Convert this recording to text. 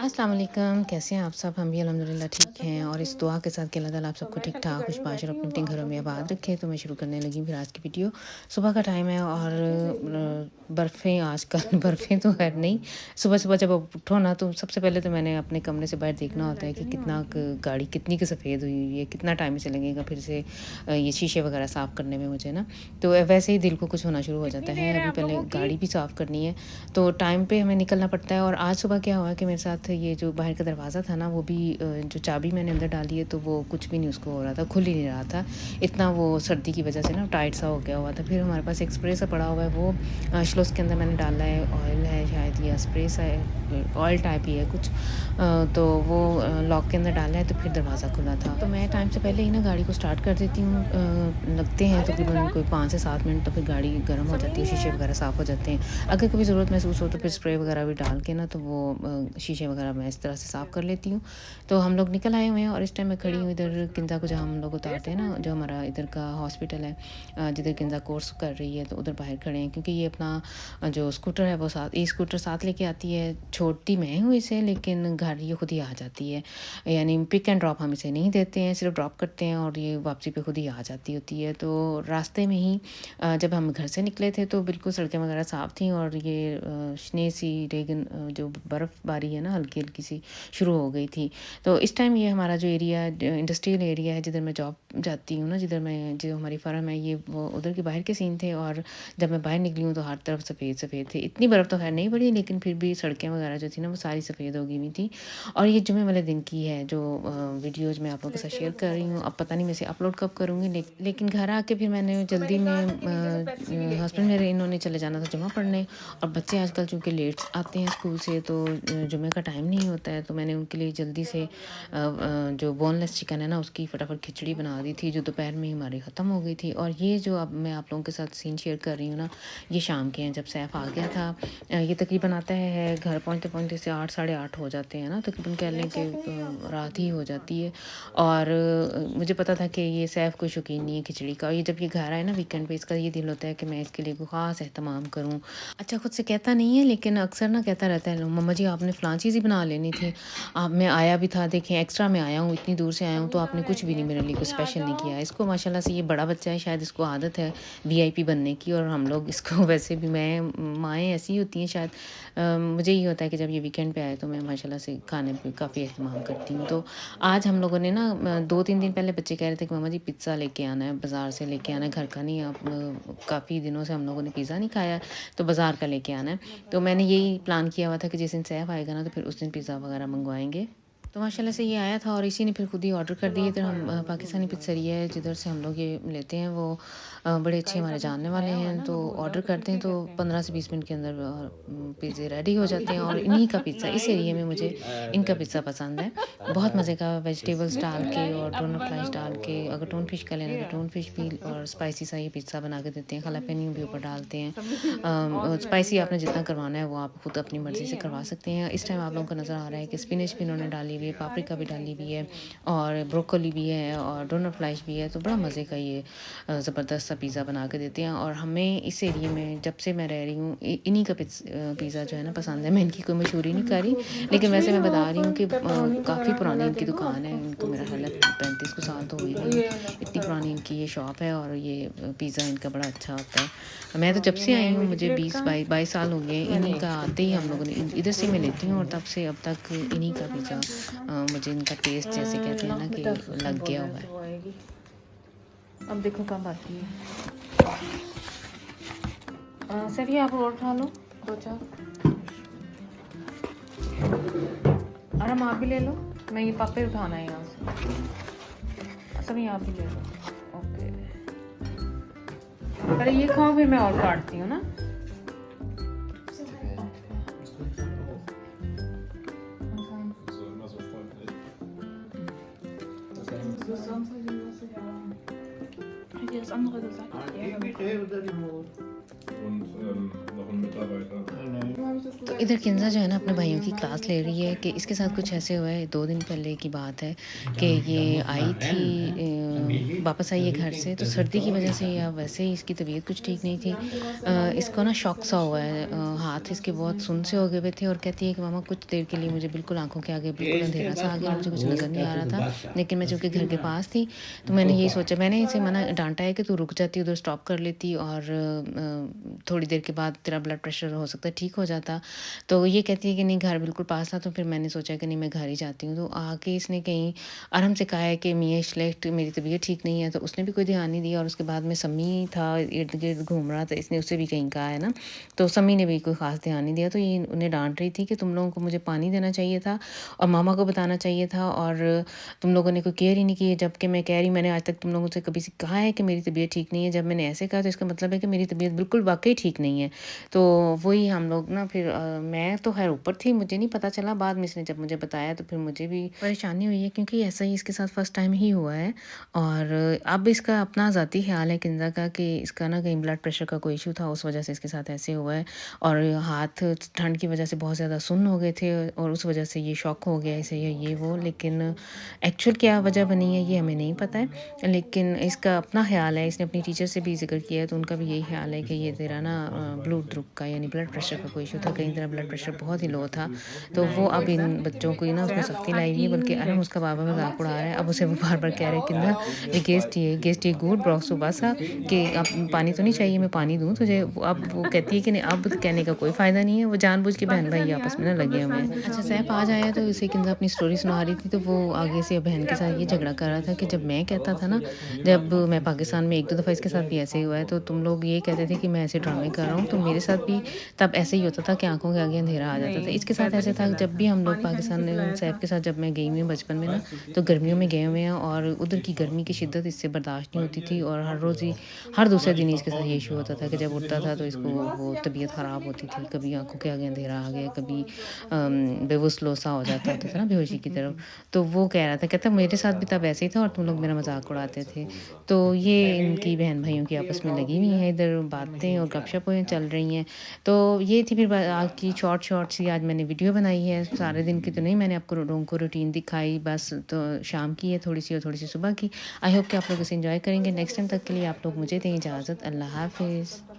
अस्सलाम वालेकुम, कैसे हैं आप सब? हम भी अल्हम्दुलिल्लाह ठीक हैं और इस दुआ के साथ कि अल्लाह ताला आप सबको ठीक-ठाक, खुशबाश और अपने-अपने घरों में आबाद रखे। तो मैं शुरू करने लगी फिर आज की वीडियो। सुबह का टाइम है और बर्फ़ें आजकल बर्फ़ें तो खैर नहीं, सुबह-सुबह जब आप उठो ना तो सबसे पहले तो मैंने अपने कमरे से बाहर देखना होता है कि कितना गाड़ी कितनी की सफ़ेद हुई हुई है, कितना टाइम इसे लगेगा फिर से ये शीशे वगैरह साफ़ करने में मुझे ना। तो वैसे ही दिल को कुछ होना शुरू हो जाता कितनी है, देर है अभी आप पहले लोगों की? गाड़ी भी साफ़ करनी है, तो टाइम पे हमें निकलना पड़ता है। और आज सुबह क्या हुआ कि मेरे साथ ये जो बाहर का दरवाज़ा था ना, वो भी जो चाबी मैंने अंदर डाली है तो वो कुछ भी नहीं उसको हो रहा था, खुल ही नहीं रहा था। इतना वो सर्दी की वजह से ना टाइट सा हो गया हुआ था। फिर हमारे पास एक स्प्रे सा पड़ा हुआ है, वो श्लोस के अंदर मैंने डाला है, ऑयल है शायद या स्प्रे सा है, ऑयल टाइप ही है कुछ। तो वो लॉक के अंदर डाला है तो फिर दरवाज़ा खुला था। तो मैं टाइम से पहले ही ना गाड़ी को स्टार्ट कर देती हूँ। लगते हैं अरे तकरीबन इमरान, कोई 5 से 7 मिनट, तो फिर गाड़ी गर्म हो सुन ही जाती है, नहीं शीशे रहा। वगैरह साफ़ हो जाते हैं। अगर कभी ज़रूरत महसूस हो तो फिर स्प्रे वगैरह भी डाल के ना, तो वो शीशे वगैरह मैं इस तरह से साफ़ कर लेती हूँ। तो हम लोग निकल आए हुए हैं और इस टाइम मैं खड़ी हूँ इधर किंजा को, जहाँ हम लोग देर उतारते से हैं ना, पहुंचे। जो हमारा इधर का हॉस्पिटल है, जिधर किंजा कोर्स कर रही है, तो उधर बाहर खड़े हैं क्योंकि ये अपना जो स्कूटर है वो साथ, ई स्कूटर साथ लेके आती है। छोड़ती मैं हूँ इसे, लेकिन घर ये खुद ही आ जाती है, यानी पिक एंड ड्रॉप हम इसे नहीं देते हैं, सिर्फ ड्रॉप करते हैं और ये वापसी पे खुद ही आ जाती होती है। तो रास्ते में ही जब हम घर से निकले थे तो बिल्कुल सड़कें वगैरह साफ़ थी और ये स्ने सी रेगन जो बर्फ़बारी है ना, हल्की हल्की सी शुरू हो गई थी। तो इस टाइम ये हमारा जो एरिया इंडस्ट्रियल एरिया है, जिधर मैं जॉब जाती हूँ ना, जिधर मैं जो हमारी फ़र्म है, ये वो उधर के बाहर के सीन थे। और जब मैं बाहर निकली हूँ तो हर तरफ सफ़ेद सफ़ेद थे। इतनी बर्फ़ तो खैर नहीं पड़ी, लेकिन फिर भी सड़कें वगैरह जो थी ना, वो सारी सफ़ेद हो गई हुई थी। और ये जुमे वाले दिन की है जो वीडियोज़ मैं आप लोगों के साथ शेयर कर रही हूँ। अब पता नहीं मैं इसे अपलोड कब करूँगी, लेकिन घर आके फिर मैंने तो जल्दी मैंने कहा में था कि नीचे से पेप्सी भी लेके हस्बैंड मेरे आना। इन्होंने चले जाना था जुमा पढ़ने, और बच्चे आजकल चूँकि लेट आते हैं स्कूल से, तो जुमे का टाइम नहीं होता है, तो मैंने उनके लिए जल्दी से जो बोनलेस चिकन है ना, उसकी फटाफट खिचड़ी बना दी थी, जो दोपहर में ही हमारी ख़त्म हो गई थी। और ये जो अब मैं आप लोगों के साथ सीन शेयर कर रही हूँ ना, ये शाम के हैं, जब सैफ आ गया था। ये तकरीबन आता है घर पहुँचते-पहुँचते से 8 साढ़े 8 हो जाते हैं ना, तकरीबन कह लें कि रात ही हो जाती है। और मुझे पता था कि ये सैफ कोई शौकीन नहीं है खिचड़ी का, और ये जब ये घर आए ना वीकेंड पे, इसका ये दिल होता है कि मैं इसके लिए कोई ख़ास एहतमाम करूँ। अच्छा, खुद से कहता नहीं है, लेकिन अक्सर ना कहता रहता है, मम्मा जी आपने फ़लाँ चीज़ ही बना लेनी थी। आप मैं आया भी था, देखें एक्स्ट्रा मैं आया हूँ, इतनी दूर से आया हूँ, तो समोसा आपने रह कुछ भी नहीं गया, मेरे लिए कोई नहीं आ स्पेशल नहीं जाओ। किया। इसको माशाल्लाह से, ये बड़ा बच्चा है, शायद इसको आदत है वीआईपी बनने की, और हम लोग इसको वैसे भी, मैं माएँ ऐसी ही होती हैं शायद। मुझे ये होता है कि जब ये वीकेंड पे आए तो मैं माशाल्लाह से खाने पे काफ़ी एहतमाम करती हूँ। तो आज हम लोगों ने ना 2-3 दिन पहले बच्चे कह रहे थे कि मम्मा जी पिज़्ज़ा लेके आना है, बाज़ार से लेके आना है, घर का नहीं। आप काफ़ी दिनों से हम लोगों ने पिज़्ज़ा नहीं खाया, तो बाज़ार का लेके आना है। तो मैंने यही प्लान किया हुआ था कि जिस दिन सैफ आएगा ना, तो फिर उस दिन पिज़्ज़ा वगैरह मँगवाएँगे। तो माशाल्लाह से ये आया था और इसी ने फिर खुद ही ऑर्डर कर दिए। तो हम पाकिस्तानी पिज़्ज़रिया है जिधर से हम लोग ये लेते हैं, वो बड़े अच्छे गाइस हमारे आपने जानने वाले सिखाया हुआ है हैं। ना, तो मैं भूल जाऊँ ऑर्डर तो फिर करते हैं क्या तो कहते हैं? 15 से 20 मिनट के अंदर पिज़्ज़े रेडी हो जाते हैं। और इन्हीं का पिज़्ज़ा, इस एरिया में मुझे इनका पिज़्ज़ा पसंद है। बहुत मज़े का, वेजिटेबल्स डाल के और नहीं, अब टोन फ्राइज़ डाल के, बनाओ। अगर टोन फ़िश का लेना तो ये टोन फ़िश भी, और स्पाइसी सा ये पिज़्ज़ा बना के देते हैं, जलापेनो भी ऊपर डालते हैं। और भी मैसेज स्पाइसी आपने करते जितना हैं। करवाना है वो आप खुद अपनी मर्ज़ी यही से है ना? करवा सकते हैं। इस टाइम आप लोगों को नज़र आ रहा है कि स्पिनच भी इन्होंने डाली हुई है, पापरिका भी डाली हुई है, और ब्रोकोली भी है, और डोनट फ्लाइश भी है। तो बड़ा मज़े का ये ज़बरदस्त सा पिज़्ज़ा बना के देते हैं। और हमें इस एरिया में जब से मैं रह रही हूँ, इन्हीं का पिज़्ज़ा जो है ना पसंद है। मैं इनकी कोई मशहूरी नहीं कर रही, लेकिन कुछ भी वैसे मैं हो बता रही हूँ पर कि पेपरोनी काफ़ी वगैरह पुरानी मिला इनकी के दो दुकान है। आपको। इनको मेरा ख्याल है 35 को साल तो हो ही गए हैं। ये इतनी पुरानी इनकी ये शॉप है, और ये पिज़्ज़ा इनका बड़ा अच्छा होता है। मैं तो हाँ, जब ये से आई नैन हूँ, वाली मुझे प्लेट 20 का है। 22 साल हो गए हैं, मैंने इन्हीं का आते एक्सपेक्ट ही किया हम है। लोगों ने इधर से मैं लेती हूँ, और तब से अब तक इन्हीं का पिज़्ज़ा मुझे इनका टेस्ट जैसे कहते हैं ना ना कि बेटा सुसम लग बोल गया रहे हैं हुआ है। तो वो आएगी। अब देखो कब आती है। सर ये आप और उठा लो, दो चार। आराम आप भी ले लो, मैं ये पापे उठाना है यहाँ से। सब ये आप भी ले लो। ओके, पहले ये खाओ फिर मैं और काटती हूँ ना। Hätte ihr das andere gesagt? Ja, Und noch तो इधर किंजा जो है ना अपने भाइयों की क्लास ले रही है कि इसके साथ कुछ ऐसे हुआ है 2 दिन पहले की बात है कि ये आई थी वापस आई है घर से तो सर्दी की वजह से या वैसे ही इसकी तबीयत कुछ ठीक नहीं थी। इसको ना शॉक सा हुआ है, हाथ इसके बहुत सुन्न से हो गए हुए थे और कहती है कि मामा कुछ देर के लिए मुझे बिल्कुल आँखों के आगे बिल्कुल अंधेरा सा आ गया, मुझे कुछ नज़र नहीं आ रहा था। लेकिन मैं चूँकि घर के पास थी तो मैंने यही सोचा, मैंने इसे मना डाँटा है कि तू रुक जाती, उधर स्टॉप कर लेती और थोड़ी देर के बाद तेरा ब्लड प्रेशर हो सकता है ठीक हो जाता। तो ये कहती है कि नहीं घर बिल्कुल पास था, तो फिर मैंने सोचा कि नहीं मैं घर ही जाती हूँ। तो आके इसने कहीं आराम से कहा है कि मियाँ श्लेष्ठ मेरी तबीयत ठीक नहीं है, तो उसने भी कोई ध्यान नहीं दिया और उसके बाद में सम्मी था इर्द-गिर्द घूम रहा था, इसने उससे भी कहीं कहा है ना, तो सम्मी ने भी कोई ख़ास ध्यान नहीं दिया। तो ये उन्हें डाँट रही थी कि तुम लोगों को मुझे पानी देना चाहिए था और मामा को बताना चाहिए था और तुम लोगों ने कोई केयर ही नहीं की है, जबकि मैं कह रही मैंने आज तक तुम लोगों से कभी से कहा है कि मेरी तबीयत ठीक नहीं है। जब मैंने ऐसे कहा तो इसका मतलब है कि मेरी तबीयत बिल्कुल वाक़ई ठीक नहीं है। तो वही हम लोग ना फिर मैं तो ख़ैर ऊपर थी, मुझे नहीं पता चला, बाद में इसने जब मुझे बताया तो फिर मुझे भी परेशानी हुई है क्योंकि ऐसा ही इसके साथ फर्स्ट टाइम ही हुआ है। और अब इसका अपना ज़ाती ख़्याल है किंज़ा का कि इसका ना कहीं ब्लड प्रेशर का कोई इश्यू था, उस वजह से इसके साथ ऐसे हुआ है और हाथ ठंड की वजह से बहुत ज़्यादा सुन्न हो गए थे और उस वजह से ये शॉक हो गया इसे या ये वो। लेकिन एक्चुअल क्या वजह बनी है ये हमें नहीं पता है, लेकिन इसका अपना ख़्याल है, इसने अपनी टीचर से भी ज़िक्र किया है तो उनका भी यही ख़्याल है कि ये तेरा ना ब्लड ग्रुप का यानी ब्लड प्रेशर का कोई इश्यू था, कहीं तेरा ब्लड प्रेशर बहुत ही लो था। तो वो अब इन बच्चों को ही ना उसमें सख्ती लाई हुई है, बल्कि अरम उसका बार-बार मज़ाक उड़ा रहा है। अब उसे वो बार-बार कह रहा है कि ना ये गेस्ट ये गुड ब्रॉक्स सुबासा कि अब पानी तो नहीं चाहिए, मैं पानी दूँ तुझे? अब वो कहती है कि नहीं अब कहने का कोई फ़ायदा नहीं है, वो जानबूझ के बहन-भाई आपस में ना लगे हुए हैं। अच्छा सैफ आज आया तो इसे किंज़ा अपनी स्टोरी सुना रही थी, तो वो आगे से बहन के साथ ये झगड़ा कर रहा था कि जब मैं कहता था ना, जब मैं पाकिस्तान में 1-2 दफ़ा इसके साथ भी ऐसे ही हुआ है, तो तुम लोग ये कहते थे कि मैं ऐसे ड्रामे कर रहा हूँ, तो मेरे साथ भी तब ऐसे ही होता था कि आँखों के आगे अंधेरा आ जाता था। इसके साथ ऐसे था जब भी हम लोग पाकिस्तान में सैफ के साथ जब मैं गई हुई हूँ बचपन में ना, तो गर्मियों में गए हुए हैं और उधर की गर्मी की शिद्दत इससे बर्दाश्त नहीं होती थी और हर रोज़ ही हर दूसरे दिन ही इसके साथ ये इश्यू होता था कि जब उठता था तो इसको वो तबीयत ख़राब होती थी, कभी आँखों के आगे अंधेरा आ गया, कभी बेवुस-लो सा हो जाता होता था ना बेहोशी की तरफ। तो वो कह रहा था, कहता मेरे साथ भी तब ऐसे ही था और तुम लोग मेरा मज़ाक उड़ाते थे। तो ये इनकी बहन-भाइयों की आपस में लगी हुई हैं, इधर बातें और गपशपें चल रही हैं। तो ये थी फिर आज की शॉर्ट सी आज मैंने वीडियो बनाई है। सारे दिन की तो नहीं मैंने आपको लोगों को रूटीन दिखाई, बस तो शाम की है थोड़ी-सी और थोड़ी-सी सुबह की। आई होप कि आप लोग इसे एन्जॉय करेंगे। नेक्स्ट टाइम तक के लिए आप लोग मुझे दें इजाज़त। अल्लाह हाफ़िज़।